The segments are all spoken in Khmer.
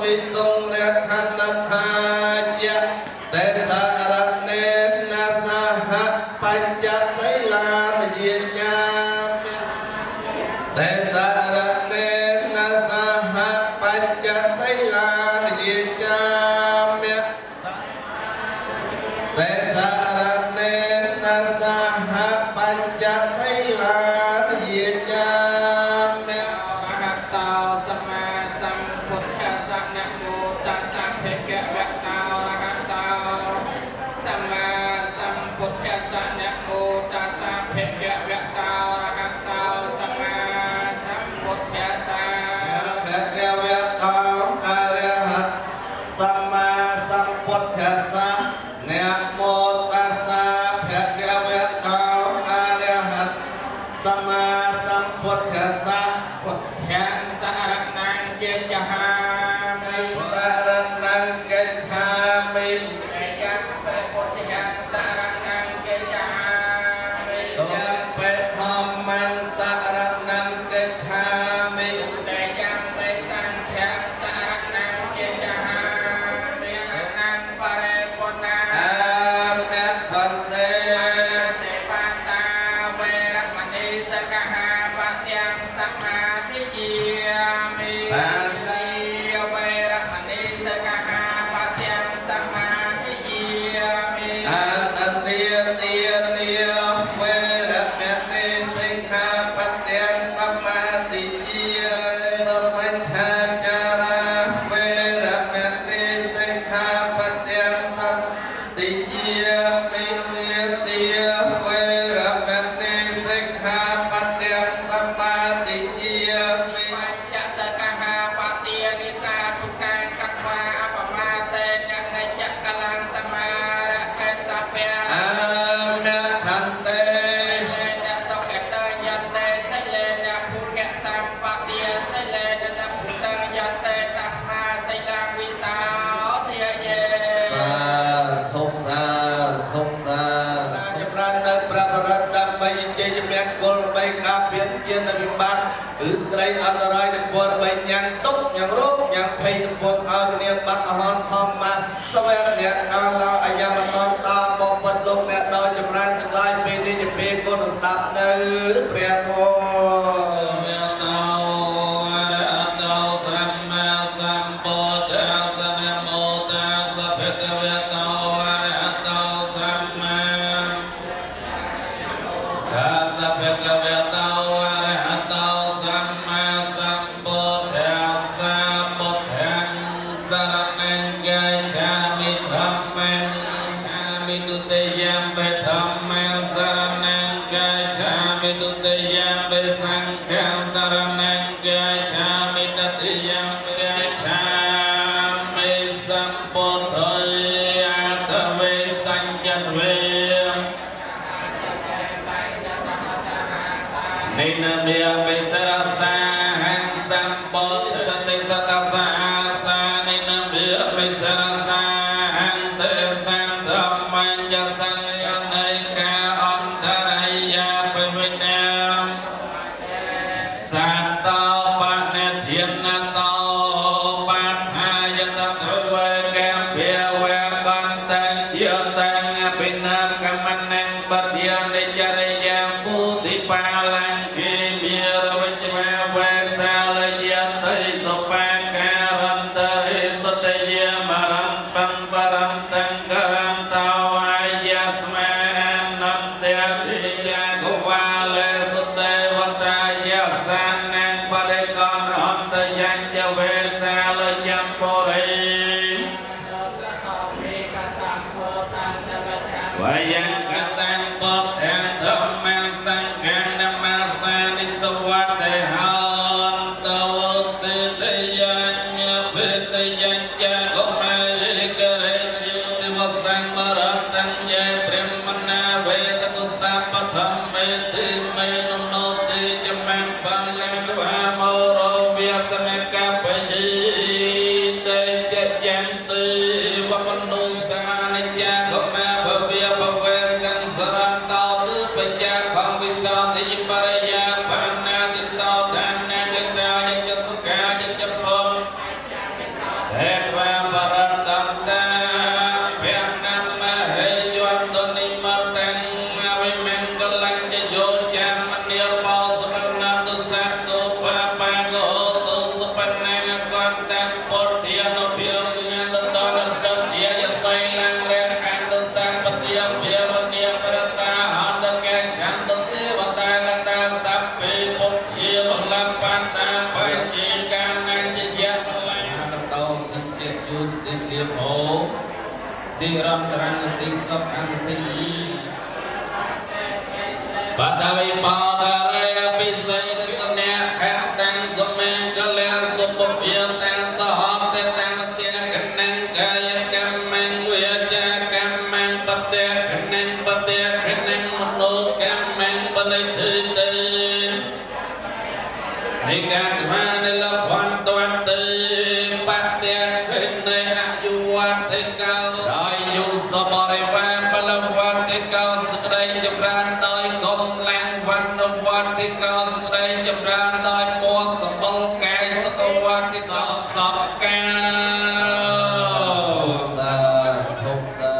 มิทรงเรียกทันนัทายะเตสารเนนาสหปัญจไสลานเยจามเตสารเนนาสหปัญจไสลานเยจามเตสารเนนาสหปัญจไสลานเยจามอรหัตตาสัมมาสัมพุทธัสสะนะโมตัสสะภะคะวะโตอะระหะโตสัมมาสัมพุทธัสสะนะโมตัสสะภะคะวะโตอะระหะโตสัมมาสัมพุทธัสสะภะคะวะโตอะระหะสัมมาสัมพุทธัสสะนะโมตัสสะภะคะวะโตอะระหะสัมมาสัมพุทธัสสะพุทธังสารนังเกจหามิสารนังเกจหามิยังไปพุทธังสารนังเกจหามิยังไปธรรมังสารนังเกจหามิแต่ยังไปสังฆังสารนังเกจหามินังปะเรปุณาอามิพันเตเตปาตาเวรมณีสกหาปะยังสมาธิเยมิปานีเวรมณีสกหาปะยังสมาธิเยมิอันเนียเนียเนียเวรมณีสิกขาปะยังสมาธิเยสมัญชาจาราเวรมณีสิกขาปะยังสมาธิเยมิเนียเนียเวรมณีสิกขาปะยังสมาธิเยมิปัญจสกหาปะเตียนิสาทุกังกัตวาอปมาเตยังในจักกลังสมาระเขตเปียอานะพันเตเลนะสกเตยันเตสเลนะภูเกสัมปะเตียสเลนะภูตังยันเตตัสมาไสลังวิสาเทียเยสาธุสาธุสานาจำรันเดินประพรัตดำใบเจยเมียกลใบกาเพียนเจียนวิบัติคือสไลอันตรายในบัวใบยังตุกยังรูปยังเพย์ในบัวเอาเนียบัตรหอนทอมมาสวัสดิ์การเราอายามตอนตาบอปัดลงเนี่ยดอยจำรันทั้งหลายเป็นนี่จะเป็นคนสดับเนื้อเปรียโทนินเมียเบสระสาหันสัมปตสติสตัสสะอาสานินเมียเบสระสาหันเตสันธรรมัญญสังยในกาอันตรายาเปวินาสัตตาปันเนเทียนนโตปัฏฐายตถเวแกมเพียเวบันตังเจียตังปินังกัมมันนังปฏิยนิจริยาปุติปาลังยังกัตตังปะแทนธรรมะสังฆานามาสานิสวัตเตหันตวติเตยัญญะเปตยัญจโกมาลิกเรจิติวสังมรันตังเยเปรมนาเวตปุสสะปะธรรมเมติเมนุโนติจมังปังลังวะโมโรวิยสเมกะปะยิเตเจยันติวะมนุสานิจโกมาภเวภเวส đi ram terang đi sop ang thi batawi padare pisai desne khang tang some kale sop pian tang sahat tang sia kenang kaya kamang wiya kamang pate kenang mano kamang balai thite nikat man la phan toan te pate kenai ajuat te kau ayu sabare va balawat te kau sekdai jamran doi gom lang van wat te kau sekdai jamran doi po sabal kai sakawat te sap ka sa thuk sa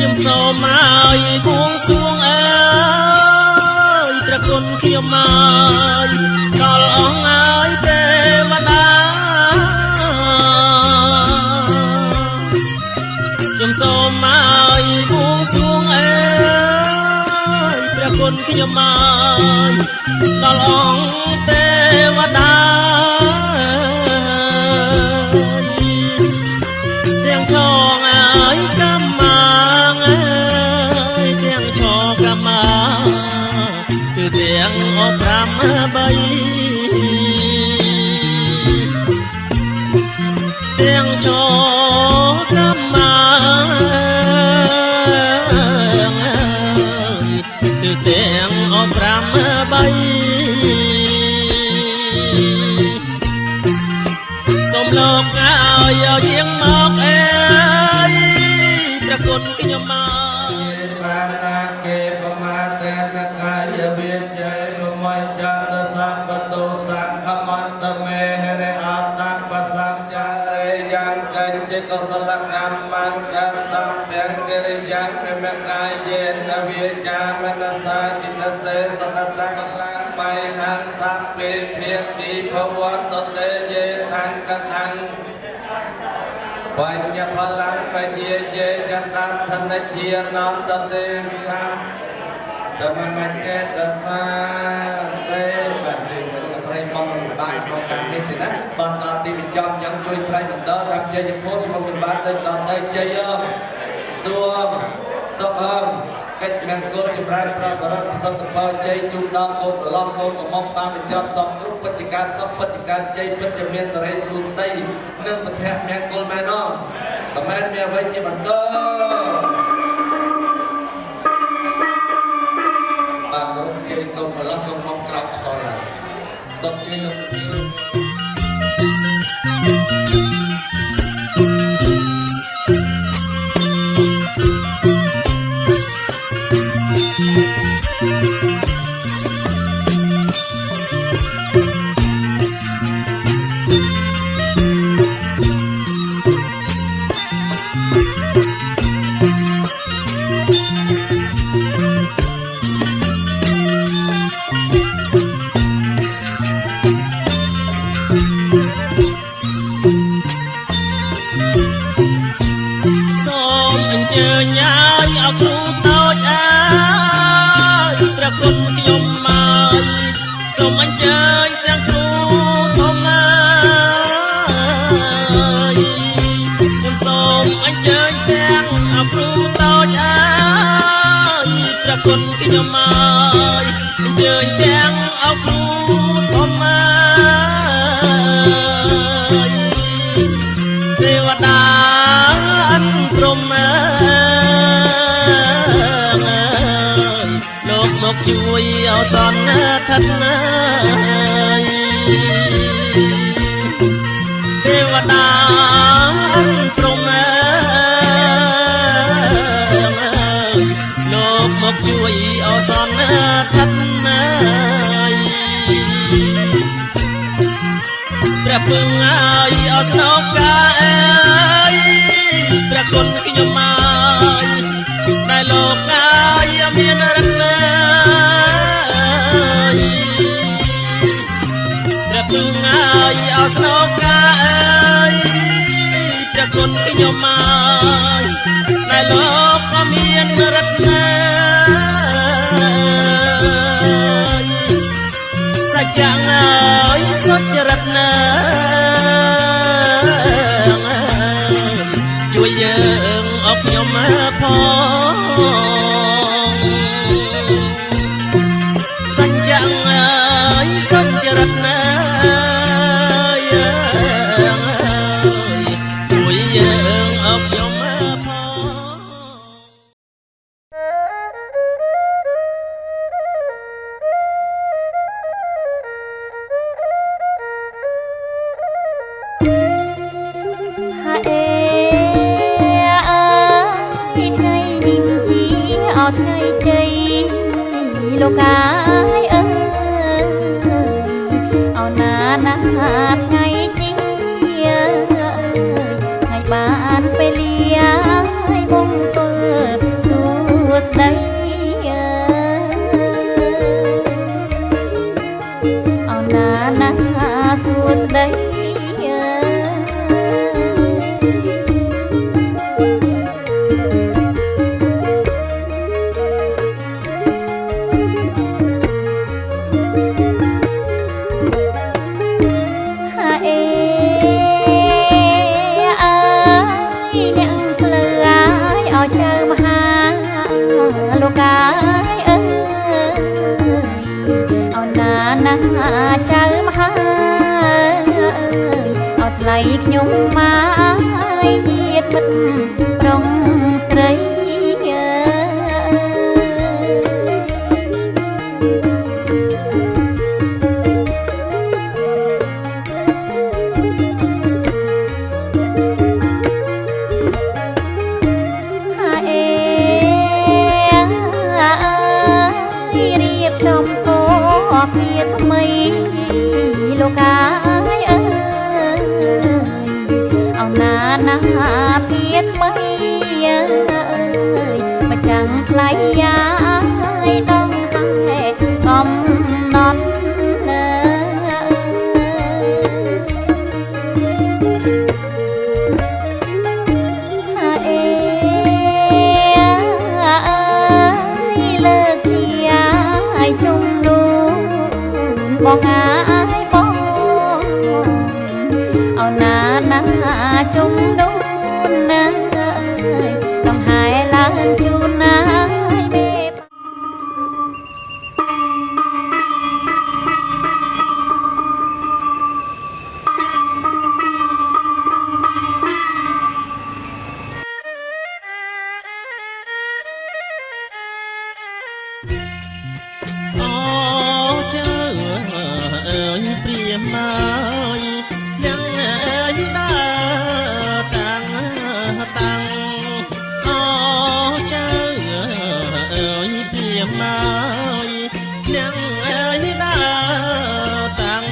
ខ្ញុំសូមឲ្យបួងសួងអើយព្រះគុណខ្ញុំមកដល់អង្គឲ្យទេវតាខ្ញុំសូមឲ្យបួងសួងអើយព្រះគុណខ្ញុំមកដល់អង្គទេវតាទាំងចងអើយកម្មទាំងអបរាមបីទាំងចកម្មគឺទាំងអបរាមបីសូមលោកឲ្យយាងមកអើយប្រគុណខ្ញុំមកបានតាគេប្រមាទតែនកាយវិជ្ជ័យប្រមញ្ចន្តសម្បតុសង្ឃមន្តមេហរិអតបសម្ចារិយ៉ាងកញ្ចិកុសលកម្មញ្ចន្តទាំងកិរិយ៉ាងមេកាយេនវិជ្ជាមនសាទិតសេសកតង្កាមៃហੰសពេភិពីភវតតេយេតាំងកតាំងបញ្ញផលាំងបញ្ញាយេចតធនជានន្តទេវិសាតមមចេតសាទេបាត់ជួយស្រីបងបាយក្នុងការនេះទេណាបានដល់ទីបញ្ចប់យ៉ាងជួយស្រីបន្តតាមជ័យខោជាមួយនឹងបាទទៅដល់ទៅជ័យសួងសុខកិច្ចមង្គលចម្រើនប្រពរតសតបោជ័យជូនដល់កូនប្រឡងកូនកំមុំតាមបញ្ចប់សពគ្រប់ពិតការសពពិតការជ័យពិតជាមានសេរីសួស្តីនិងសុភមង្គលមែនអត់តែមែនមានអ្វីជាបន្តបាទគ្រប់ជ័យកូនប្រឡងកូនកំមុំក្រោកឈរសុខជ័យនិងសុភមង្គល គុណខ្ញុំមកអញ្ជើញទាំងអោគ្រូធំទេវតាអិនព្រំលោកមកជួយអសនឋិតទេវតាអិនព្រំមកជួយអសនឋិតព្រះពឹងឲ្យអស្នងកាអើយព្រះគុណខ្ញុំមកដែលលោកឲ្យមានរិទ្ធព្រះពឹងឲ្យអស្នងកាអើយព្រះគុណខ្ញុំមកដែលលោកក៏មានរិទ្ធសច្ចាងឲ្យសុចរិត លោកកាយអើយเอาណាណាថ្ងៃនេះថ្ងៃបានពេលលាឲ្យមង្គលសួស្ដីเอาណាណាសួស្ដីលោកកាយអើយเอาណាណាចៅមហាเอาថ្លៃខ្ញុំមកញាតមិត្តប្រុងស្រីភាថ្មីលោកកាយអើយเอาណាណាភាថ្មីអើយមកចាំថ្លៃយាយដងហើយកំណត់បងអាយបងเอาណាណាជុំដូនណាต้องหายឡើងជូនណាមេព្រាមមកយ៉ាងអើយដើតាំងតាំងអូចៅអើយព្រាមមកយ៉ាងអើយដើតាំង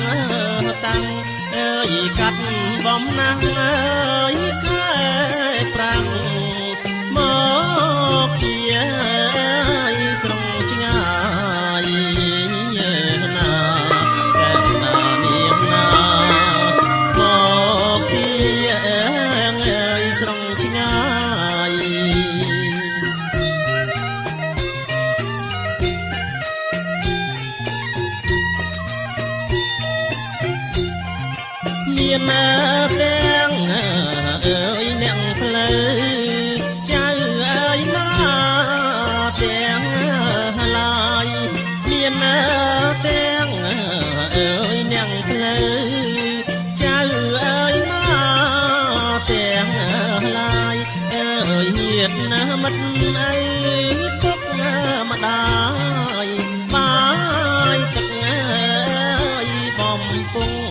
តាំងអើយកាត់បំណាស់អើយខែប្រាំងមកពីស្រងឆ្ងាយនាទាំងអើយអ្នកផ្លូវចៅអើយមកទាំងឡាយមានទាំងអើយអ្នកផ្លូវចៅអើយមកទាំងឡាយអើយញាតណាមិត្តអើយពុកម្ដាយបាយទឹកអើយបំពង់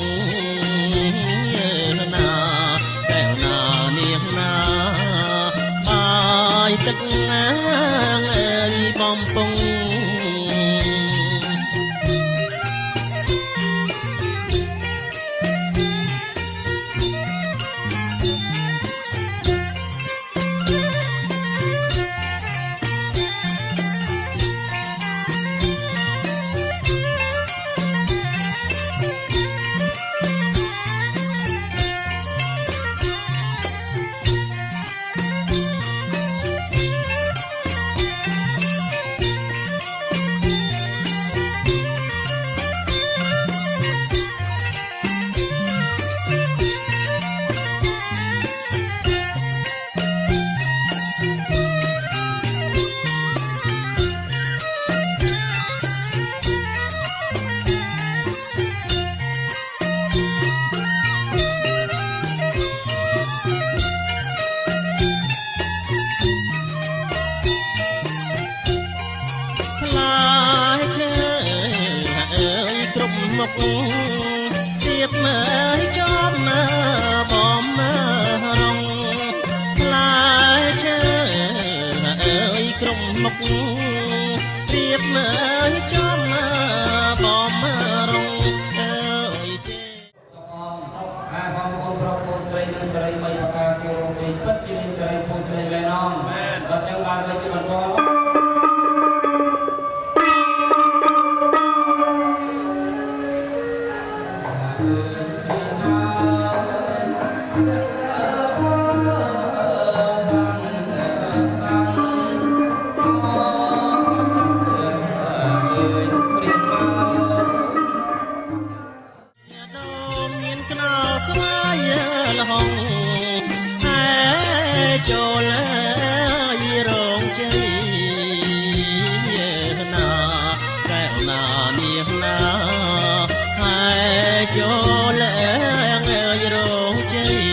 ទឹកអើយបំពង់មុខទៀបមើលចំមើបំរងផ្លែឈើអើយក្រុមមុខទៀបមើ ចំបំរងអើយទេ អាបងប្អូនប្រុសប្អូនស្រីនិងស្រីបីប្រការគោរពជ័យពិតជាមានសេរីសុខស្រីមែនអមដល់ចឹងបានវិញជាបន្តមានក្នោស្វាយលហងហើយចូលរងជ័យណាកែវណាមានណាហើយចូលរងជ័យ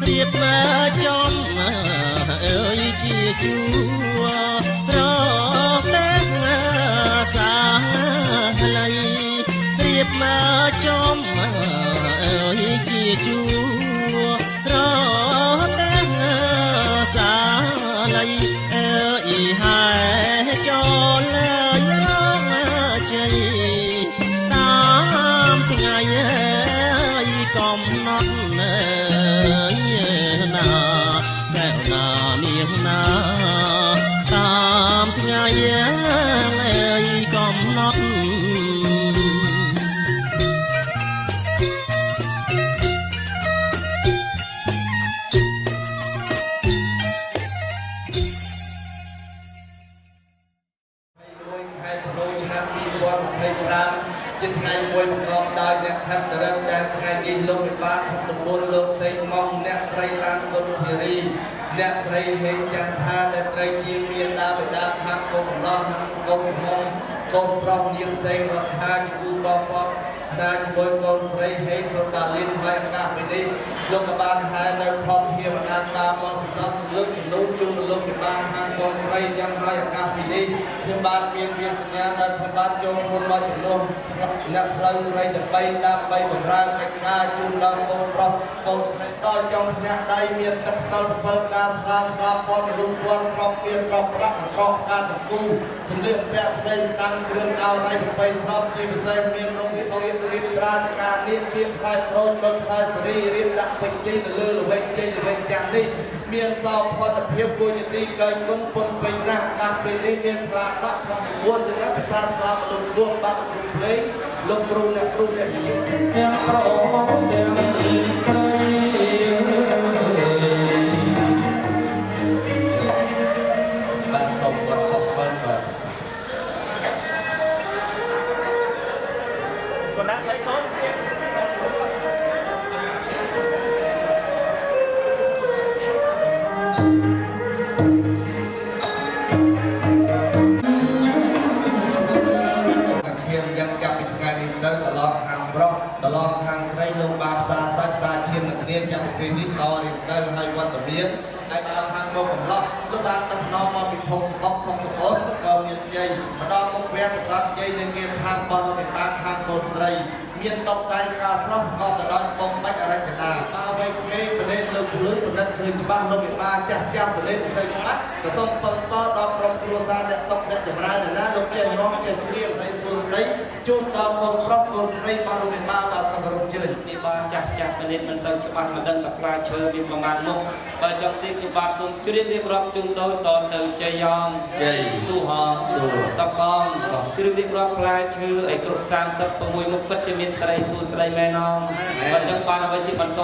រៀបមកចំអើយជាជួរតែសាឡៃរៀបមកចំអើយជាជួរតែសាឡៃអើយហើយចូលរងជ័យតាមថ្ងៃកំណត់ណាកែវណាមានណាតាមថ្ងៃកំណត់ ជាថ្ងៃមួយប្រកបដោយអ្នកខិតរឹកដែលថ្ងៃនេះលោកពិបាកទំនួលលោកសេងម៉ងអ្នកស្រីឡានគុណភារីអ្នកស្រីហេងចន្ទថាដែលត្រូវជាមានតាបិតាខាងកូនកំឡោះនិងកូនកំឡោះកូនប្រុសនាងសេងរដ្ឋាជាគូបបស្នាជាមួយកូនស្រីហេងសុតាលីនហើយឱកាសពេលនេះលោកក៏បានហៅនៅផងភាវនាការមកបន្តលើកចំនួនជូនលោកពិបាកខាងកូនស្រីយ៉ាងហើយឱកាសពេលនេះខ្ញុំបានមានសញ្ញាដល់ខ្ញុំបានចូលរួមមកចំនួនអ្នកផ្លូវស្រីដើម្បីដើម្បីបម្រើកិច្ចការជូនដល់កូនប្រុសកូនស្រីដល់ចំផ្នែកដៃមានទឹកផ្ទាល់7ការស្វាស្វាពណ៌រូបពណ៌ក្រប់មានក្រប់ប្រាក់ក្រប់ការតគូសម្លៀកពាក់ស្បែកស្ដាំគ្រឿងអោដៃប្របីស្របជាពិសេសមាននំវិស័យរៀបត្រាការនេះមានផ្លែក្រូចដូចផ្លែសេរីរៀបដាក់ពេញទីទៅលើល្វែងជ័យល្វែងទាំងនេះមានសោភ័ណភាពគួរជាទីកែងគុណពុនពេញណាស់កាសពេលនេះមានស្លាដាក់ស្លា9ទៅភាសាស្លាមនុស្សរស់បាត់គ្រូភ្លេងលោកគ្រូអ្នកនិយាយទាំងប្រុសទាំងស្រីបាទសូមគាត់បបិលបាទคนนั้นใส่ต้น ยังจับเป็นไงนี่เดินตลอดทางบล็อกตลอดทางสไลด์ลงบาปซาซัดซาเชียนนักเรียนจับเป็นที่ต่อเนี่ยเดินให้วันต่อเรียนไอ้ดาวทางโลกของล็อกลูกบาลตั้งน้องมาเป็นพงสต๊อกสองสปอร์ตเราเรียนใจมาดองมงแวงสัตว์ใจในเกียรทางบอลเราเป็นตาทางโกนสไลด์មានតបតែងការស្រស់ក៏ទៅដល់បងបាច់អរចនាតើអ្វីក្មេងប្រទេសលើកពលឺបណ្ឌិតឃើញច្បាស់លោកវិបាចាស់ចាស់ប្រទេសឃើញច្បាស់ក៏សូមពឹងពរដល់ក្រុមគ្រួសារអ្នកសុខអ្នកចម្រើនណាលោកចេះរងចេះជ្រាបស្ដីសួស្ដីជូនដល់កូនប្រុសកូនស្រីរបស់លោកវិបាបាទសង្គ្រោះជើញនេះបានចាស់ចាស់ប្រទេសមិនសូវច្បាស់មិនដឹងតែផ្លែឈើវាប្រមាណមុខបើចង់ទីខ្ញុំបាទសូមជ្រាបរៀបរាប់ជូនដល់តទៅជ័យយ៉ងជ័យសុហងសកងជ្រាបរៀបរាប់ផ្លែឈើឲ្យគ្រប់36មុខពិតជាមានស្រីសួស្ដីមែនអមបើចង់បានអ្វីជាបន្ត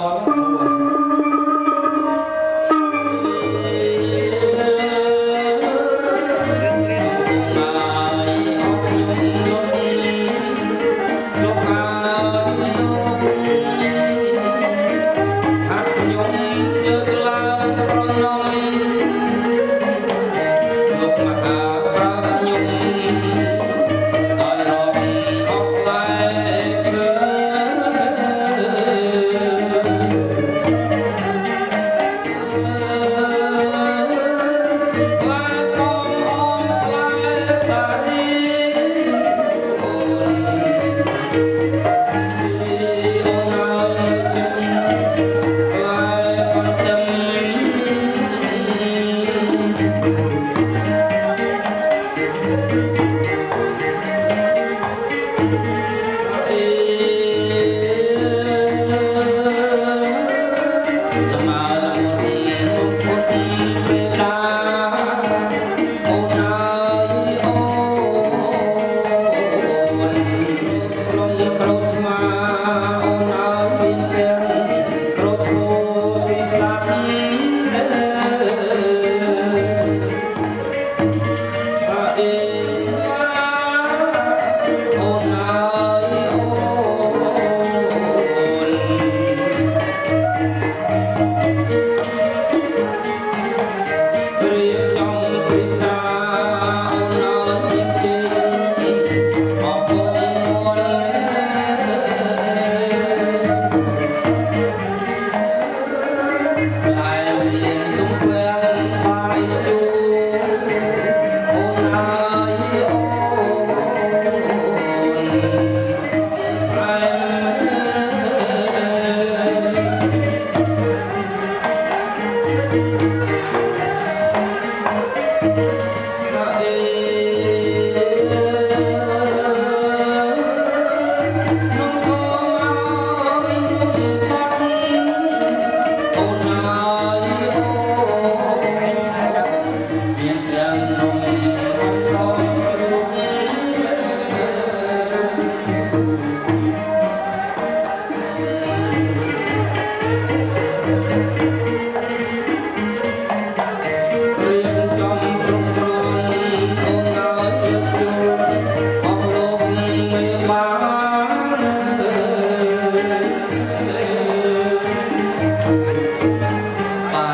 បា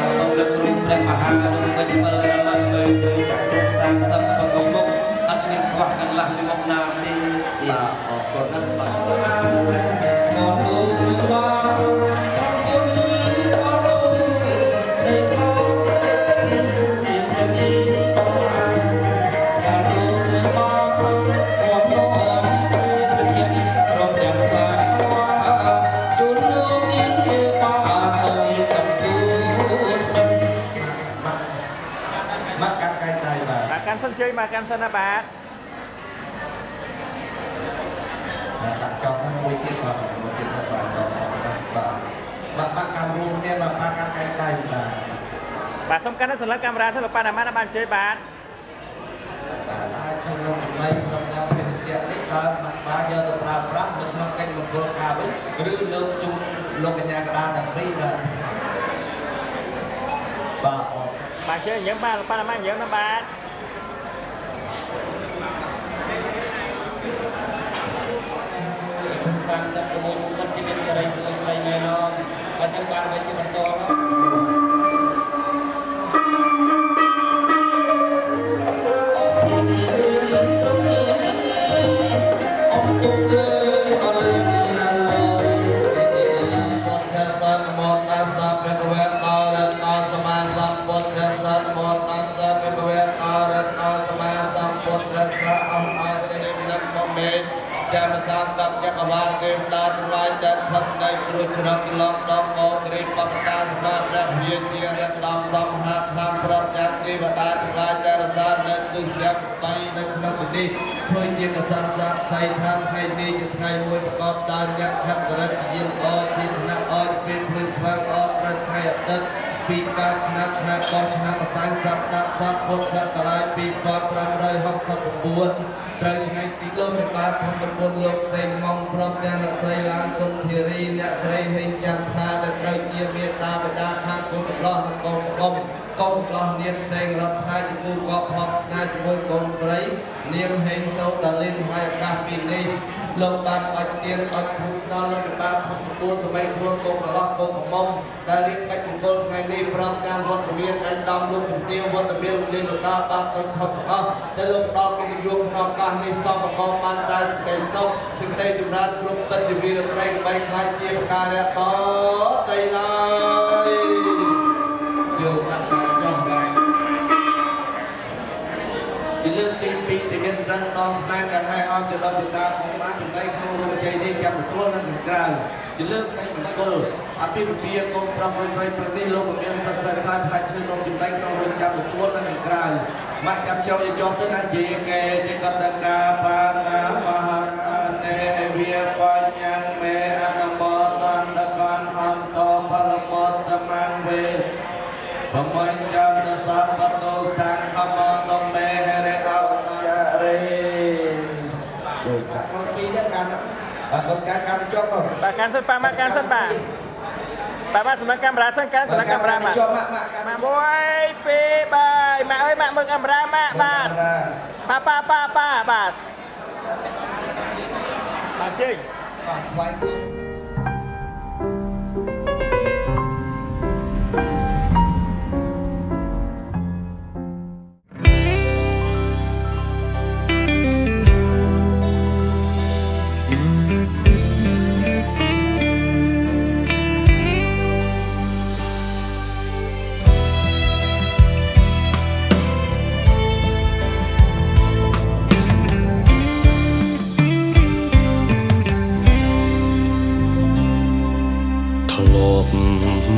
ទសូមលើករូបព្រះមហាលោកវិញ7រលឹងមើល30ប្រកបមុខអត់មានខ្វះកន្លះពីមុខណាទេ បាទអរគុណណាស់បាទ còn tôi qua con tôi đi con tôi để con lên tiền cho đi con ai còn tôi qua con nó thực hiện rồi đẹp và qua chốn nước đi qua sông sông suối mắt cắt cây tay bà มากันสนchơiมากันสนบาท đặt cho nó mùi tiết vào một tiết thật vào cho và mắt cam rung nha và mắt cắt cây tay bà บาทสำคัญที่สุดแล้วการร้านสำหรับปานามานาบานเจบาท ai trong lòng mây trong nhauเป็นเสียงนิดตาbà giờ tập làm rap một trong kênh một cơ cà với cứ lương chun lô cái nhà cái đàn đặc biệt là bà บาทเจเยอะมากปานามาเยอะนะบาท sang sang cái môn vẫn chỉ biết cái đây sợi này nó và trong ban với chỉ bằng to nó Hãy subscribe cho kênh Ghiền Mì Gõ để không bỏ lỡ những video hấp dẫn ពីការផ្នែកខែកោឆ្នាំអាសាញ់សប្តាហ៍សតពុទ្ធសករាជ2569ត្រូវថ្ងៃទីលោកមេបាធម្មបុត្រលោកសេងម៉ងព្រមទាំងអ្នកស្រីឡានគុណភារីអ្នកស្រីហេងចាំថាដែលត្រូវជាមេតាបិតាខាងកូនកំឡោះនិងកូនកំឡុំកូនកំឡោះនាមសេងរដ្ឋថាជាគូកក់ផប់ស្នេហ៍ជាមួយកូនស្រីនាមហេងសូតាលីនហើយឱកាសពីនេះលោកបានអត់ទៀនអត់គ្រូដល់លោកមេបាធម្មបុត្រសម័យខ្លួនកូនកំឡោះកូនកំមុំដែលរៀបកិច្ចមង្គលថ្ងៃនេះព្រមទាំងវត្តមានឯកឧត្តមលោកជំទាវវត្តមានលោកលេងលោកតាបាទទៅខុសទាំងអស់ដែលលោកផ្ដល់កិត្តិយសក្នុងឱកាសនេះសូមប្រកបបានតែសេចក្តីសុខសេចក្តីចម្រើនគ្រប់ទិដ្ឋិវិរត្រី បីខ្លាចជាប្រការៈតដីឡើយជើងដាក់ការចំដែរជាលើកទី2ទីមានរឹងដងស្នេហ៍ដែលឲ្យអស់ទៅដល់ពិតាផងបានចំណៃក្នុងរោងជ័យនេះចាំទទួលនៅខាងក្រៅជាលើកនៃមង្គលអភិភិយាកូនប្រុសមួយស្រីព្រឹកនេះលោកមានសិទ្ធិសាស្ត្រផ្នែកឈើនំចំណៃក្នុងរោងចាំទទួលនៅខាងក្រៅមកចាំចូលយកចុះទៅណានិយាយកែចេកតកាបាណាមហានេវិបញ្ញមេអនុមោទន្តកនហន្តផលមតមង្វេបមញ្ញមសតតោសង្ឃមតមេរេអោតរេយកកាត់ពីនេះកាន់កូនកាត់កាន់ចុះបង บาทกันสนปามากันสนปาปามาสำนักการร้านสังกัดสำนักการร้านมามาบวยปีบายมาเอ้ยมาเมืองอัมรามาบาทป้าบาทบาทจริง ไว้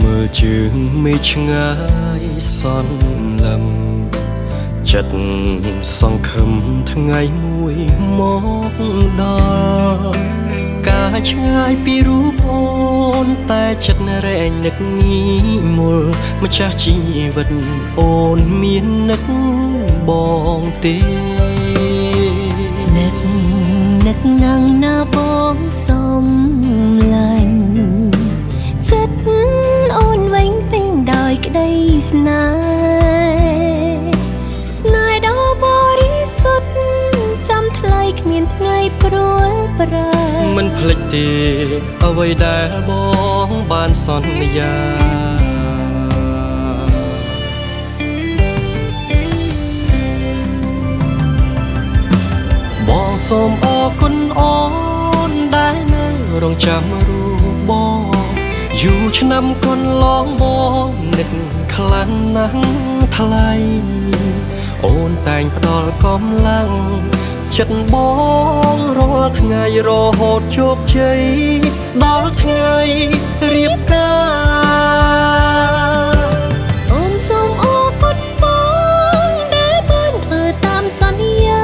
មើលជើងមេឃឆ្ងាយសន្លឹមចិត្តសង្ឃឹមថ្ងៃមួយមកដល់ការឆ្ងាយពីរូបអូនតែចិត្តរែងនឹកងីមុលម្ចាស់ជីវិតអូនមាននឹកបងទេនឹកណាំងណាបងសំឡាញ់ចិត្តអូនវិញពេញដោយក្តីស្នេហ៍ដ៏បរិសុទ្ធចាំថ្លៃគ្មានថ្ងៃព្រួលប្រែ មិនភ្លេចទេអ្វីដែលបងបានសន្យាបងសូមអរគុណអូនដែលនៅរងចាំរូបបងយូរឆ្នាំកន្លងបងនឹកខ្លាំងណាស់ថ្លៃអូនតែងផ្ដល់កម្លាំងចិត្តបងរាល់ថ្ងៃរហូតជោគជ័យដល់ថ្ងៃរៀបការអូនសូមអរគុណបងដែលបានធ្វើតាមសន្យា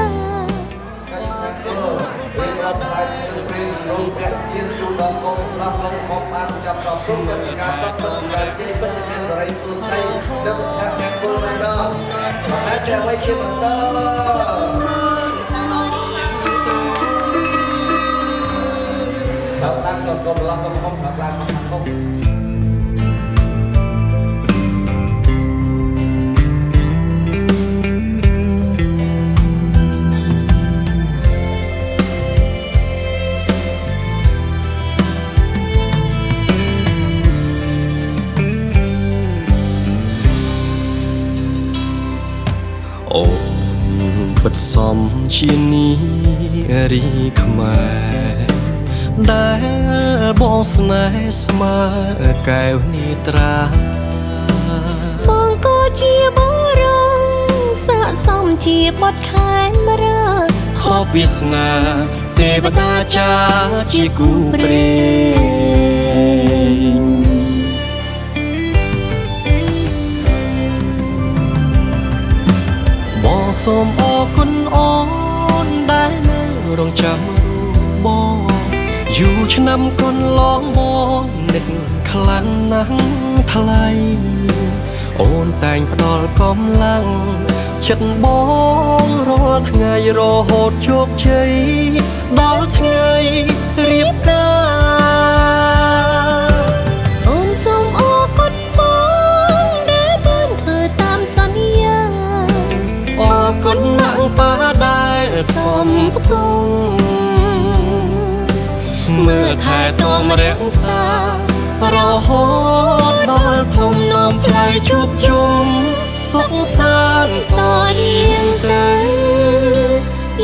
អូនពិតសំជានីរីខ្មែរដែលបងស្នេហ៍ស្មើកែវនីត្រាបងក៏ជាបុរសស័ក្តិសមជាបុត្រខែមរាហូបវាសនាទេវតាចាជាគូព្រេងបងសូមអរគុណអូនដែលនៅរងចាំរូបបងយូរឆ្នាំកន្លងបងនឹកខ្លាំងណាស់ថ្លៃអូនតែងផ្ដល់កម្លាំងចិត្តបងរាល់ថ្ងៃរហូតជោគជ័យដល់ថ្ងៃរៀបការអូនសូមអរគុណបងដែលបានធ្វើតាមសន្យាអរគុណណាស់ប៉ាដែលសំផ្គុំមើលថែទាំរក្សារហូតដល់ភ្នំនោមផ្លៃជួបជុំសុខសាន្តតរៀងទៅ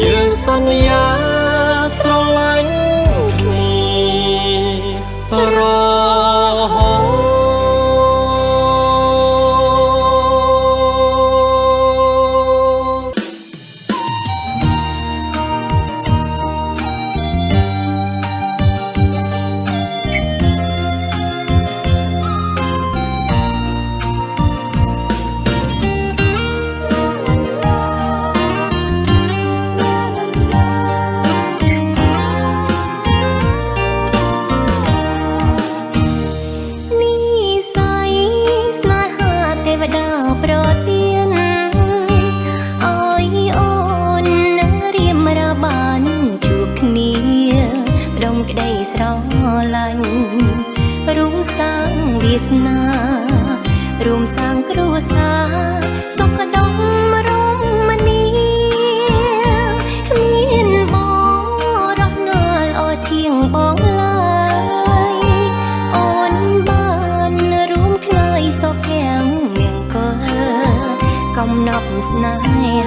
យើងសន្យាស្រឡាញ់គ្នារហូតរួមសាងវាសនារួមសាងគ្រួសារសុខដុមរមនាគ្មានបងរស់នៅល្អជាងបងឡើយអូនបានរួមគ្នាសុខទាំងមង្គលកំណប់ស្នេ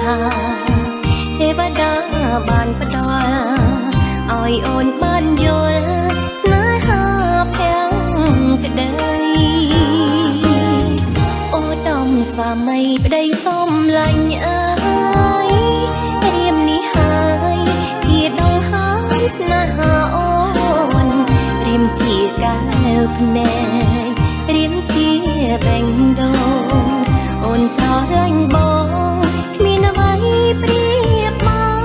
ហាទេវតាបានផ្ដល់ឲ្យអូនបានយល់ស្នេហាក្ដីអូតំស្វាមីប្តីសំឡាញ់អើយរៀមនេះហើយជាដងហើយស្នេហាអូនរៀមជាកាវភ្នែករៀមជាបេងដូងអូនស្រឡាញ់បងគ្មានអ្វីប្រៀបមក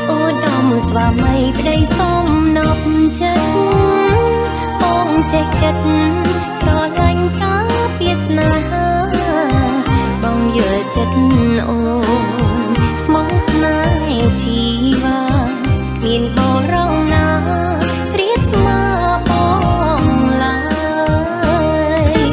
អូតំស្វាមីប្តីសំណប់ចិត្តចេះគិតស្រឡាញ់តាពីស្នេហាបងយល់ចិត្តអូនស្មោះស្នេហ៍ជីវាមានបរងណាប្រៀបស្មើបងឡើយ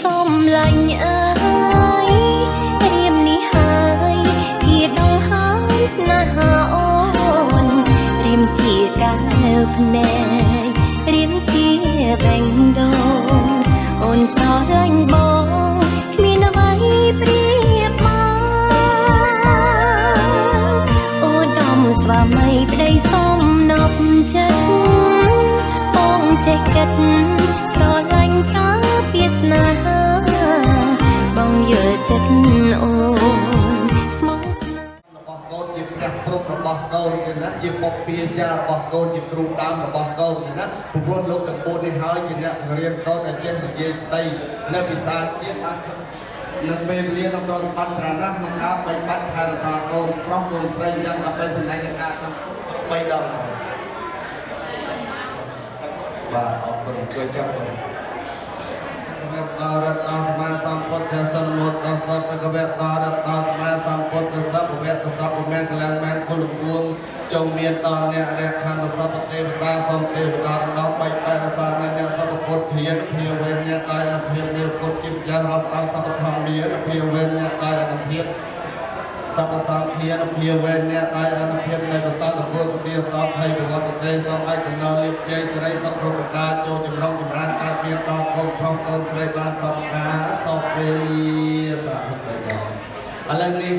សុំលាញ់អើយរៀមនេះហើយជាដងហើយស្នេហាអូនរៀមជាកាវភ្នែករៀមជាបេងដូងអូនស្រឡាញ់បងគ្មានអ្វីប្រៀបមកអូដំស្វាមីប្តីសមនប់ចិត្តបងចេះគិតស្រឡាញ់កាពីស្នេហាបងយល់ចិត្តអូនស្មោះស្នេហ៍របស់កូនជាព្រះព្រំរបស់កូនទេណាជាបុព្វាចារ្យរបស់កូនជាគ្រូដើមរបស់កូនទេណាព្រោះលោកទាំង4នេះហើយជាអ្នកបង្រៀនកូនឲ្យចេះនិយាយស្ដីនៅភាសាជាតិបាននៅពេលវេលានៅក្នុងបាត់ច្រើនណាស់ក្នុងការបែកបាច់ថែរក្សាកូនប្រុសកូនស្រីយ៉ាងដើម្បីសម្ដែងនឹងការតាមគុណ3ដងបាទអរគុណជួយចាប់បងអរតាសមាសម្ពុទ្ធសនមតសពកវតរតាសមាសម្ពុទ្ធសពវតសពមេកលាំងមែនគុលគួងចងមានដល់អ្នករខណ្ឌសពទេវតាសំទេវតាដល់បែកបែរសាអ្នកសពពុទ្ធភិយភិវេអ្នកដោយអនុភាពនៃពុទ្ធជាម្ចាស់រាប់អង្គសពធម្មមានភិវេអ្នកដោយអនុភាពសពសង្ឃានភិវេអ្នកដោយអនុភាពនៃប្រសាទពុទ្ធសទាសពភ័យប្រវត្តិទេសពឯកណោលៀបជ័យសិរីសពគ្រប់ប្រការចូលចម្រុងចម្រើនការមានតកូនប្រុសកូនស្រីបានសពការសពវេលាសាធុបិតាឥឡូវនេះ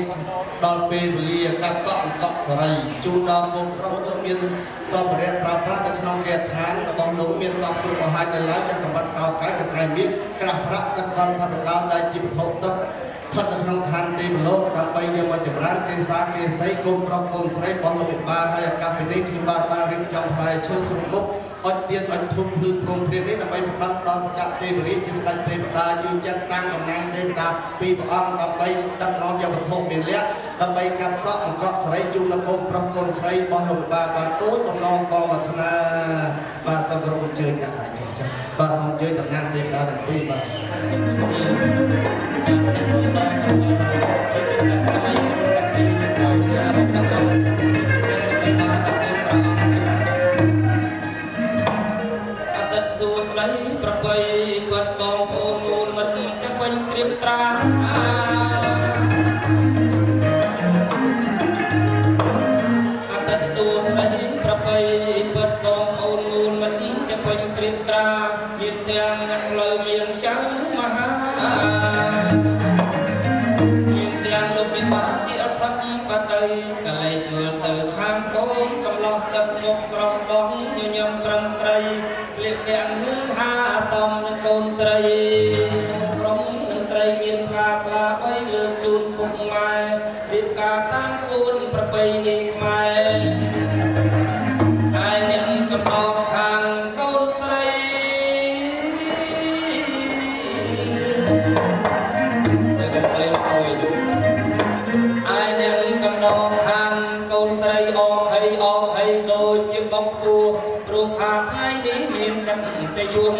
ដល់ពេលវេលាកាត់សក់អង្គសរីជូនដល់កូនប្រុសលោកមានសម្ភារៈប្រើប្រាស់នៅក្នុងគេឋានរបស់លោកមានសពគ្រប់ប្រហាច់នៅឡើយទាំងកំបត្តិកោកាយកត្រៃមាសក្រាស់ប្រាក់ទឹកកន្ធផតដែលជាវត្ថុទឹកស្ថិតនៅក្នុងឋានទេវលោកដើម្បីយកមកចម្រើនគេសាគេសីកូនប្រុសកូនស្រីរបស់លោកពិបាលហើយឱកាសពីនេះខ្ញុំបានរៀបចំផ្លែឈើគ្រប់មុខអុជទៀនអុជធូបភ្លឺព្រមព្រៀងនេះដើម្បីប្របានដល់សកទេវរាជជាស្ដេចទេវតាជួយចាត់តាំងតំណែងទេវតាពីរព្រះអង្គដើម្បីដឹកនាំយកវត្ថុមានលក្ខដើម្បីកាត់សក់បង្កក់សេរីជូនដល់កូនប្រុសកូនស្រីរបស់លោកពិបាលបានទូចបំណងបងប្រាថ្នាបាទសូមគោរពអញ្ជើញអ្នកអាចចុះចាស់បាទសូមអញ្ជើញតំណាងទេវតាទាំងពីរបាទប្របីបាត់បងប្អូននូនមិត្តចាំពេញត្រៀមត្រាអត្តសួស្ដីប្របីបាត់បងប្អូននូនមិត្តចាំពេញត្រៀមត្រាមានទាំងអ្នកលើមានចៅមហាមានទាំងលោកពិបាលជាអធិបតីកលែកមើលទៅខាងកូនកំឡោះទឹកមុខស្រស់បងញញឹមប្រឹងប្រៃស្លៀកពាក់ហាសំនឹងកូនស្រីប្រុសនិងស្រីមានការស្លាបីលើកជូនពុកម៉ែរៀបការតាមក្បួនប្រពៃណីខ្មែរហើយអ្នកកំដរខាងកូនស្រីតែកំភ្លេងអុយហើយអ្នកកំដរខាងកូនស្រីអបហីដូចជាបងពួរព្រោះថាថ្ងៃនេះមានកាន់តែយំ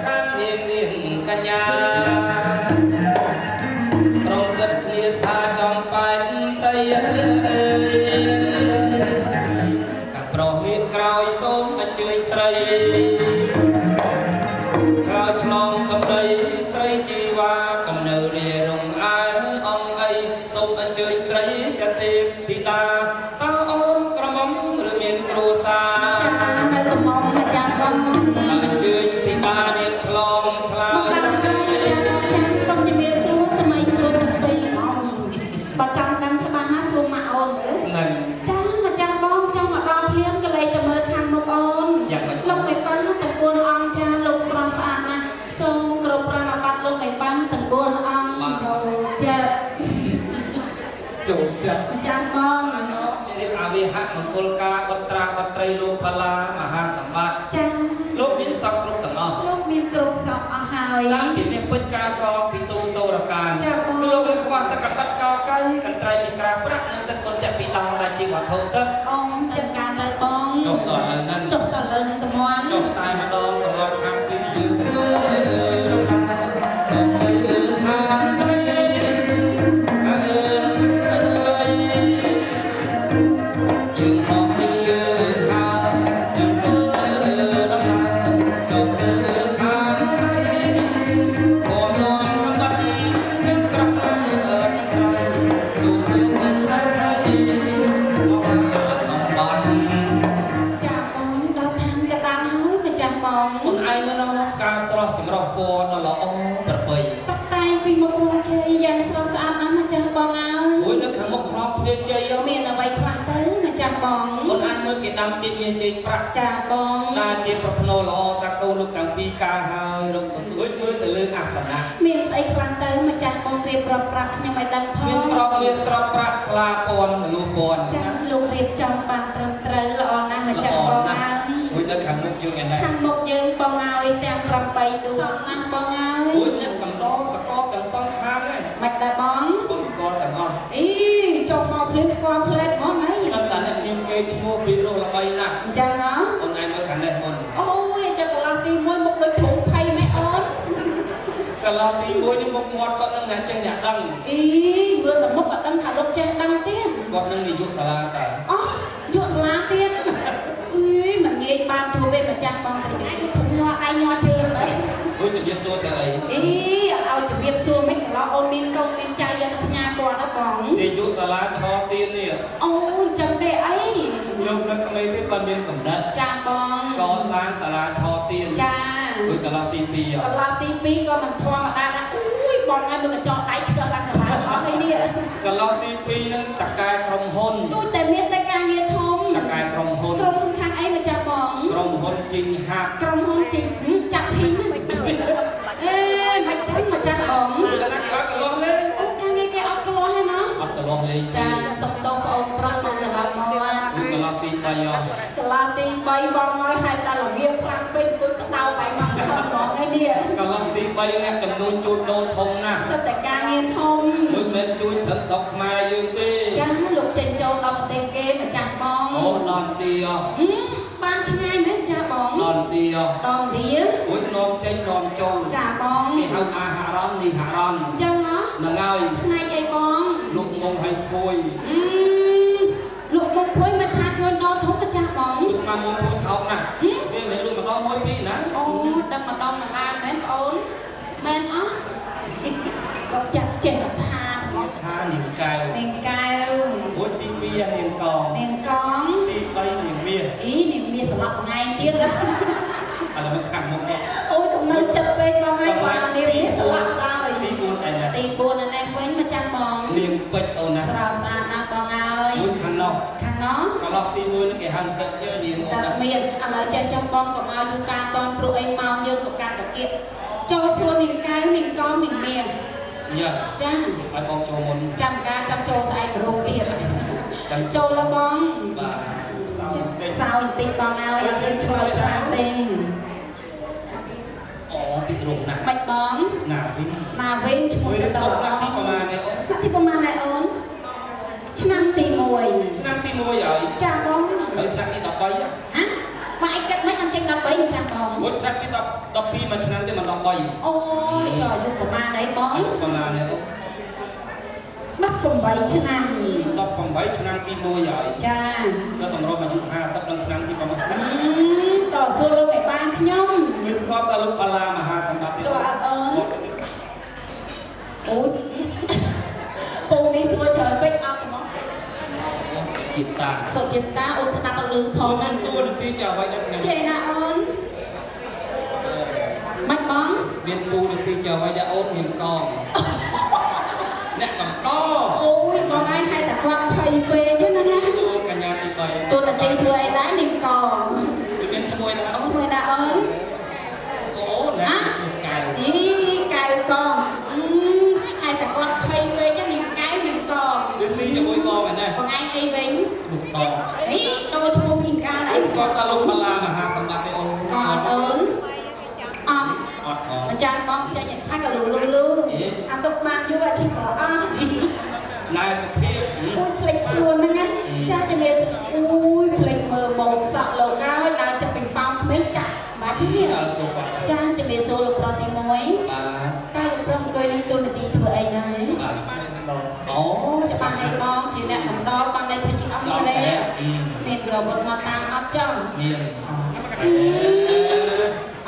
ខាងនាងកញ្ញាប្រងគិតគ្នាថាចង់បែកដីកាប្រុសមានក្រោយសូមអញ្ជើញស្រីឆ្លើយឆ្លងសំដីស្រីជីវ៉ាកំនៅរារងអើអង្គអីសូមអញ្ជើញស្រីចទេពធីតាតើអូនក្រមុំឬមានគ្រួសារនៅកំងម្ចាស់បងអញ្ជើញធីតានាងឆ្លងឆ្លើយចាសូមជំរាបសួរសម័យខ្លួនទាំងពីរអង្គបើចង់ដឹងច្បាស់ណាសួរម៉ាក់អូនមើលចាម្ចាស់បងចង់មកដល់ភ្លាមកលេចទៅមើលខាងមុខអូនលោកមេបាទាំង4អង្គចាលោកស្រស់ស្អាតណាស់សូមគោរពប្រណិប័តលោកមេបាទាំង4អង្គចូលចិត្តម្ចាស់បងរៀបអាវិហៈមង្គលការបត្រាបត្រីលោកផល្លាមហាសម្បត្តិចាលោកមានសពគ្រប់ទាំងអស់លោកមានគ្រប់សពអស់ហើយតាំងពីមានពេជ្រកាកងពីទូសូរកានគឺលោកមិនខ្វះទឹកកណ្ដិតកោកៃកន្ត្រៃមានក្រាស់ប្រាក់និងទឹកគុណតពីតោដែលជាវត្ថុទឹកអូចំការលើបងចុះតលើនឹងចុះតលើនឹងត្មងចុះតែម្ដងកំឡុងខាងពីយើងមើលរំដាចុះទៅខាងពីច មានអ្វីខ្លះទៅម្ចាស់បង អូនអាចមើលគេដាំចេកមានចេកប្រាក់ ចាបង តាជាប្រភ្នូល្អតាកូនលោកតាំងពីការហើយរកទៅមើលទៅលើអាសនៈ មានស្អីខ្លះទៅម្ចាស់បងរៀបរាប់ប្រាប់ខ្ញុំឲ្យដឹងផង មានទ្រព្យប្រាក់ស្លាពន់មនុស្សពន់ ចាលោករៀបចំបានត្រឹមត្រូវល្អណាស់ម្ចាស់បងហើយ មួយនៅខាងមុខយើងឯណា ខាងមុខយើងបងឲ្យទាំង8ដួងណាស់បងហើយ មួយអ្នកកំដរសកលទាំងសងខាងហ្នឹង មិនដែរបង បងស្គាល់ទាំងអស់ អីចុះមកភ្លាមស្គាល់ផ្លេតហ្មងហី សិនតាអ្នកមានគេឈ្មោះពីរោះល្បីណាស់ អញ្ចឹងហ៎ អូនឯងមើលខាងនេះមុន អូយចុះកន្លះទី1មុខដូចធំភ័យម៉ែអូន កន្លងទី1នេះមុខមាត់គាត់នឹងអ្នកចេះអ្នកដឹង អីមើលតែមុខក៏ដឹងថាលោកចេះដឹងទៀត គាត់នឹងនាយកសាលាតា អូយកសាលាទៀតអីមិនងាយបានជួបទេម្ចាស់បងតែចាយធំញាត់ដៃញាត់ជើងទៅ មួយជំរាបសួរទៅអី អីឲ្យជំរាបសួរមិនកន្លងអូនមានកូនមានចៅយកទៅផ្ញើគាត់ណាបង នាយកសាលាឆោទៀននេះ អូអញ្ចឹងទេអី លោកនៅក្មេងទៀតបានមានកំណត់ ចាបង កសាងសាលាឆោទៀន ចា មួយកន្លងទី2 កន្លះទី2ក៏មិនធម្មតាដែរអូយបងឲ្យមើលកញ្ចក់ដៃឆ្កឹះឡើងកន្លងអស់ហើយនេះ កន្លងទី2នឹងតកែក្រុមហ៊ុន ទូចតែមានតែការងារធំ តកែក្រុមហ៊ុន ក្រុមហ៊ុនខាងអីម្ចាស់បង ក្រុមហ៊ុនជីងហាត់ ក្រុមហ៊ុនជីចាប់ភីងអេមិនចឹងម្ចាស់បង គឺកណ្ដាលគេឲ្យកន្លោះលេង អូការងារគេអត់កន្លោះហើយណា អត់កន្លោះលេង ចាសុំទោសបងប្រុសមកច្រឡំមក គឺកន្លងទី3 កន្លះទី3បងឲ្យហេតុតែល្ងាខ្លាំងពេកគួយក្តៅបែកមកខំបងហើយនេះ កន្លងទី3អ្នកចំនួនជួញដូរធំណាស់ សិតតែការងារធំ មួយមិនជួញត្រឹមស្រុកខ្មែរយើងទេ ចាលោកចេញចូលដល់ប្រទេសគេម្ចាស់បង អូដល់ទី បានឆ្ងាយណាស់ចាបង ដល់ទី ដល់វា មួយនាំចេញនាំចូល ចាបង គេហៅអាហារ៉ននេះហារ៉ន ចឹងហ៎ ហ្នឹងហើយ ផ្នែកអីបង លោកមុំឲ្យពួយ លោកមកភួយមិនថាជួយដល់ធំម្ចាស់បង លោកស្មាមុំពួយថោកណាស់វាមិនលុយម្ដងមួយពីរណា អូដឹកម្ដងម្លាមែនបងអូនមែនអត់គាត់ចាត់ចេះថា ខានាងកែវ នាងកែវ មួយទី2នាងកង នាងកង ទី3នាងមាស អីនាងមានស្លាប់ថ្ងៃទៀត ឥឡូវមកខាងមុខមក អូយកំនៅចិត្តពេកបងហើយគាត់នាងមានស្លាប់ឡើយ ទី4ឯណា ទី4នៅនេះវិញម្ចាស់បង នាងពេជ្រអូនណា ស្រោស្អាតណាស់បងហើយ មួយខាងនោះ ខាងនោះ កន្លងទី1នឹងគេហៅទឹកជើនាងអូន តែ ណា មានឥឡូវចេះចាំបងកុំឲ្យយូរការតន់ព្រោះអីមកយើងក៏កាត់តាគៀកចូលសួរនាងកែវនាងកងនាងមាស យ៉ា ចា ឲ្យបងចូលមុន ចាំការចង់ចូលស្អែករោងទៀត ចាំ ចូលលើបង បាទសោ សោយបន្តិចបងហើយអត់ឃើញឆ្លើយខ្លាំងទេ អូពីរោងណាស់ មិនបង ណាវិញ ណាវិញឈ្មោះ មួយ ស សុ ត ខ ល ណាស់ទីប្រហែលនេះអូន ទីប្រហែលដែរអូនឆ្នាំទី1 ឆ្នាំទី1ហើយ ចាបង ហើយថ្នាក់ទី13 ហ៎មកឯគិតមិនអត់ចេញ13ចាបង មួយថ្នាក់ទី12មួយឆ្នាំទី13 អូយចុះអាយុប្រហែលអីបង អាយុប្រហែលនេះអូន 18ឆ្នាំ 18ឆ្នាំទី1ហើយ ចា ក៏តម្រូវអាយុ50ដល់ឆ្នាំទី9 តសួរលោកឯបានខ្ញុំ វាស្គាល់តលោកបាឡាមហាសម្បត្តិ ស្គាល់អត់អូនអូយពូនេះសួរច្រើនពេកអត់ហ្មង ជាតិតា សុចិតាអូនស្ដាប់អត់លឺផងហ្នឹង តួនាទីជាអ្វីដល់ថ្ងៃ ចេះណាអូនមិនបង មានតួនាទីជាអ្វីដែលអូនមានកងអ្នកកំដរ អូយបងឯងហៅតែគាត់ភ័យពេកចឹងណា សួរកញ្ញាទី3 ទូនាទីធ្វើអីដែរនាងកង វាមានឈ្មោះណាអូន ជួយណាអូន អូណាឈ្មោះកៅ អីកៅកងហៅតែគាត់ភ័យពេកចឹងនាងកៅនាងកង វាស៊ីជាមួយបងឯណា បងឯងអីវិញ ឈ្មោះដង អីដូរឈ្មោះពីកាលអី ស្គាល់តលោកបាឡាមហាសម្បត្តិទេអូន ស្គាល់អូនអត់ អត់ផង ម្ចាស់បងចេញថាក៏លូលូអាទុកបានយូរអាជីក្រអស់ ណែសុភាព អូយភ្លេចខ្លួនហ្នឹងណាចាជំរាបអូយភ្លេចមើលម៉ូតសក់លោកហើយដើរចាប់ពេញប៉ោងគ្មានចាក់បាទទីនេះ អើសូបាទ ចាជំរាបសួរលោកប្រុសទី1 បាទ តើលោកប្រុសអង្គុយនឹងទូនាទីធ្វើអីដែរ អូ ច្បាស់ហើយបងជាអ្នកកំដរបងនេះធ្វើជាអង្គរេមានយកវត្តមកតាមអត់ចង់ មាន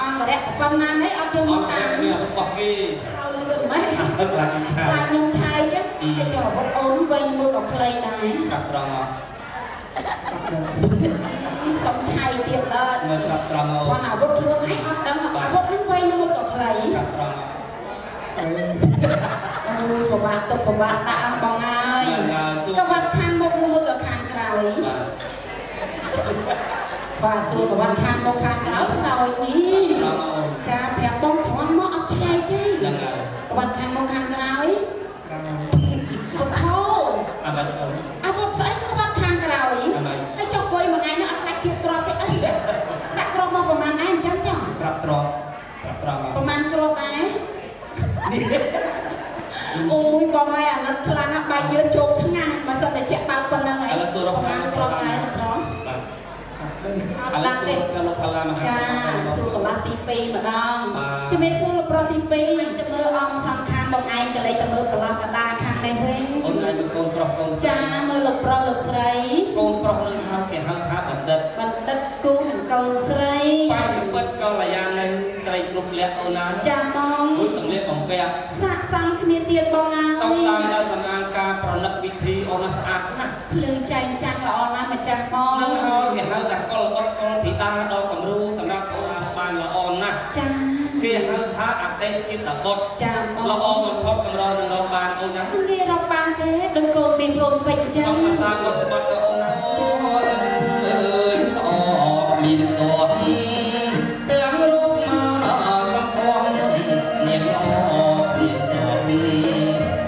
អង្គរៈប៉ុណ្ណានេះអត់ចូល អ មក ត់ តា តែ ម មានរបស់គេ ហើយលឿនម៉េច អត់ខ្លាចឆា ខ្លាចខ្ញុំឆាយចឹងតែចុះវត្តអូននោះវិញមួយក៏ខ្លីដែរ កាត់ត្រង់អត់ សុំឆាយទៀតឡើយ នៅកាត់ត្រង់អូ គាត់អាវុធខ្លួនឯងអត់ដឹងអាវុធនឹងវិញមួយក៏ខ្លី កាត់ត្រង់អត់ អូយប្រវត្តិទុកប្រវត្តិដាក់បងហើយ ก็วัดข้างมกมือกับข้างกลอยขวาสู้กับวัดข้างมกข้างกลอยสาวนี้จะแผลบ้องถอนมออัดชัยจีกับวัดข้างมกข้างกลอยปวดท้องเอาบทใส่กับวัดข้างกลอยให้เจ้าคุยมาไงเนาะอัดไล่เทียบกรอบได้ดักกรอบมาประมาณไหนจังจ้ะประมาณกรอบไหนโอ้ยบอกไงอ่ะนั่นพลังใบเยอะโจกทั้งงานมาสนใจเจ็บปากปนยังไงประมาณกรอบไหนหรอจ้าสู้กับว่าตีปีมาดองจะไม่สู้กับโปรตีปีจะมืออมสำคัญบอกไงจะเลยจะมือปลอกกระดาษข้างในเว้งจ้ามือหลบโปรหลบใส่กุ้งกุ้งใส่จ้ามองสะสมคณีเตียนบอกไงต้องตามเราสำนักการประนับวิธีอนัสอักนะเพลิงใจจังละอนะมาจากมองนั่งเฮาเกี่ยวกับก็ละก็ธิดาดอกคำรู้สำหรับบานละออนนะจ้าเกี่ยวกับท่าอักเตจิตตะบดจ้ามองละออนมันพบกับเราหนึ่งเราบานเอานะนี่เราบานเด้ดึงโกนเบียงโกนเป็นจังสองสามวันบัดเอานะจ้ามีตัวเตือนรูปมาสัมพวงเนียนอเนียนตัว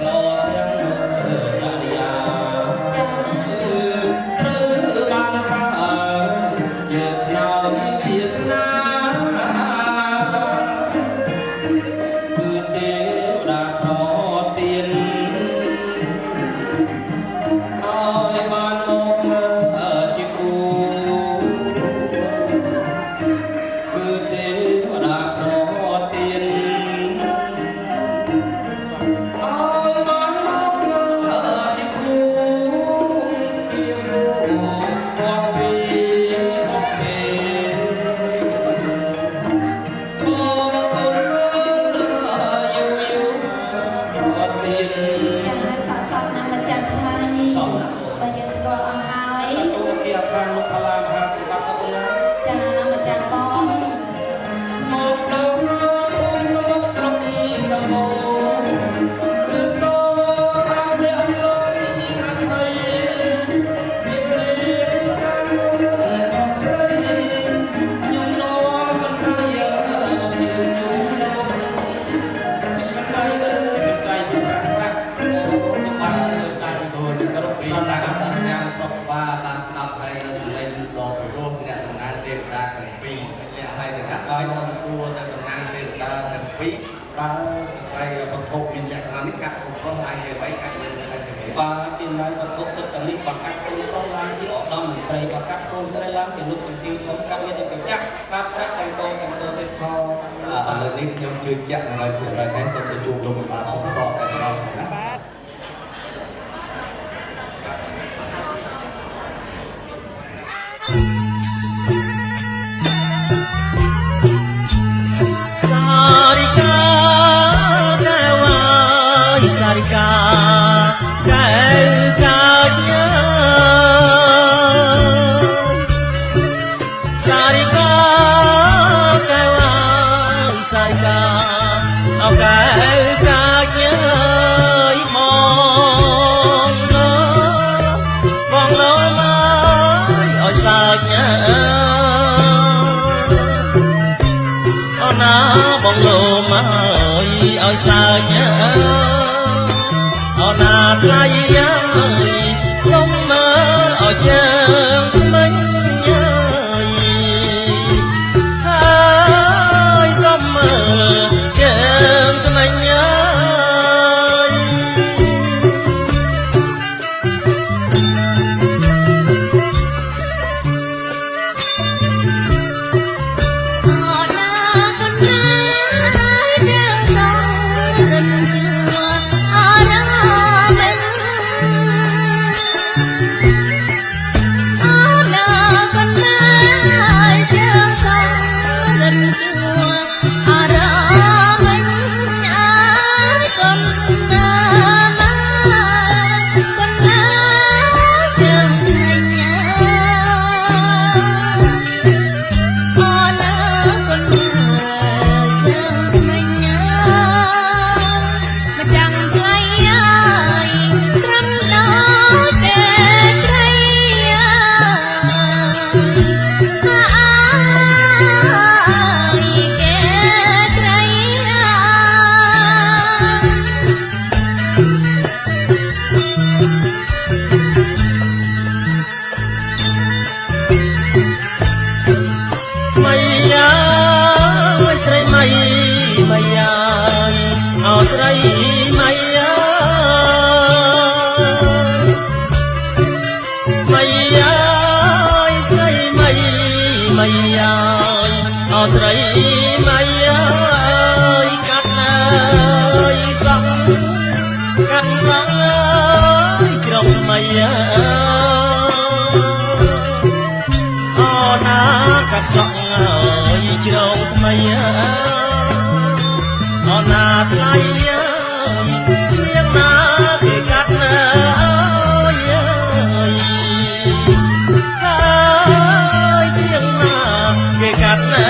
รอเพียงจริยาจ้าหรือบางครั้งเยอะเราวิสนาคือเทวดาโปรดเตียนเอาบ้านโลกจิกูคือเทวดาโปรดเตียนเอาบ้านโลกจิกูจิกูพวกปีพวกเปพวกคนอยู่โปรดเตียนจ้าสะสมน้ำมันจันทร์ไทยไปยังสกอลเอาหายจูเกียร์ทางลูกพลามหาสิบัตตะบุญจ้ามันจันบอมหมกดอกภูมิสมบสรบสมบูรณ์หรือโซ่ทางเดินลมสักไทยมีเรื่องการบอกใส่ยงน้องคนไทยเยอะบอกเที่ยวจูนกคนไทยคนไทยเป็นรักโอ้ก็บ้านต่างส่วนกระปีต่างสัญญาสกว่าต่างสนับไทยและสมัยหลอกโลกเนี่ยทำงานเด็กตากันปีเนี่ยให้แต่นักไว้สมสู้แต่ทำงานเด็กตากันปีตาไปประทบมินอย่างนั้นกัดของพ่อไอ้ไว้กัดเลยอะไรอย่างเงี้ยปาตีนไว้ประทบตึกกันนี้ประกัดคนร้องรำที่ออกดำไปประกัดคนใส่ล้างจะลุกจริงๆผมกันยังกับจักกัดรักแต่งตัวเด็ดคอเลยนี่ขยมจืดเจี๊ยบอะไรเผื่ออะไรแม่สมจะจูบลงมาผมต่อกันเรานะ Sarika kawai sarika kanya Sarika kawai sarika kanya mong lo mai oi sanya bông lô mai ơi sao nhớ na thay ơi sông mơ ở chân mình ơi sông mơ chân mình mây mây ơi sấy mây ơi sấy mây ơi cắt ơi sông ơi trong mây na cắt sông ơi trong mây na thay chiếc na để cắt ơi chiếc na để cắt ơi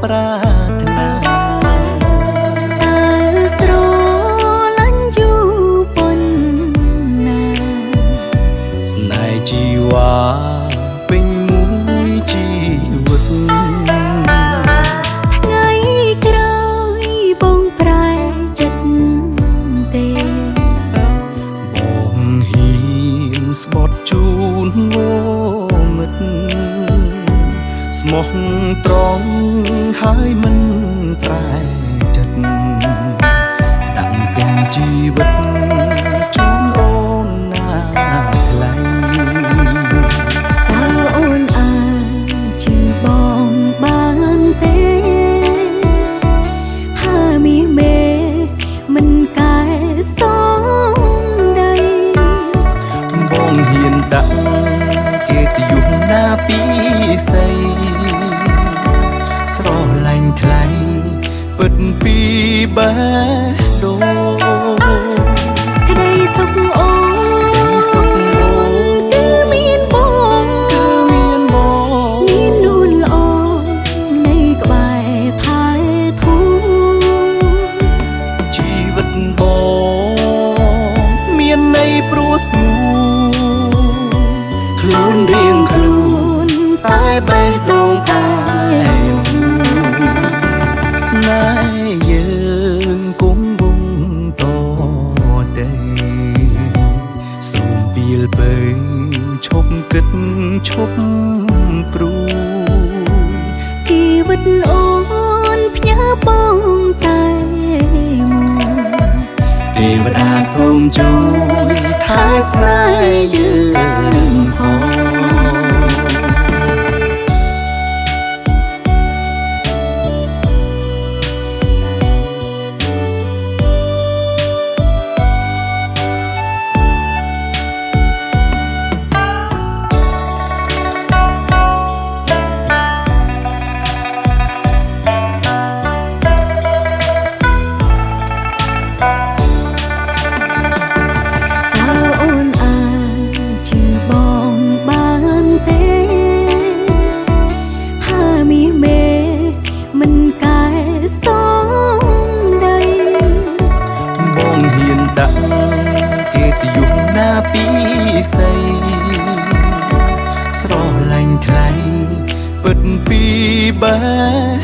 ប្រាថ្នាតើស្រឡាញ់យូរប៉ុណ្ណាស្នេហ៍ជីវ៉ាពេញមួយជីវិតថ្ងៃក្រោយបងប្រែចិត្តទេបងហ៊ានស្បត់ជូនងមិត្តស្មោះត្រង់ហើយមិនប្រែចិត្តដាក់ទាំងជីវិតជូនអូនណាថ្លៃតើអូនអាចជឿបងបានទេថាមីមេមិនកែសំដីបងហ៊ានដាក់កិត្តិយសណាពីស័យស្រឡាញ់ថ្លៃពិតពីបេះដូងក្តីសុខអូនគឺមានបងមាននួនល្អនៃក្បែរផែធូជីវិតបងមានន័យព្រោះស្ងួនខ្លួនរៀងខ្លួនតែបេះដូងតែស្នេហ៍យើងគង់វង្សតទៅសូមពីលបីឈប់គិតឈប់ព្រួយជីវិតអូនផ្ញើបងតែមួយទេវតាសូមជួយថែស្នេហ៍យើងផងពីស័យស្រឡាញ់ថ្លៃពិតពីបេះ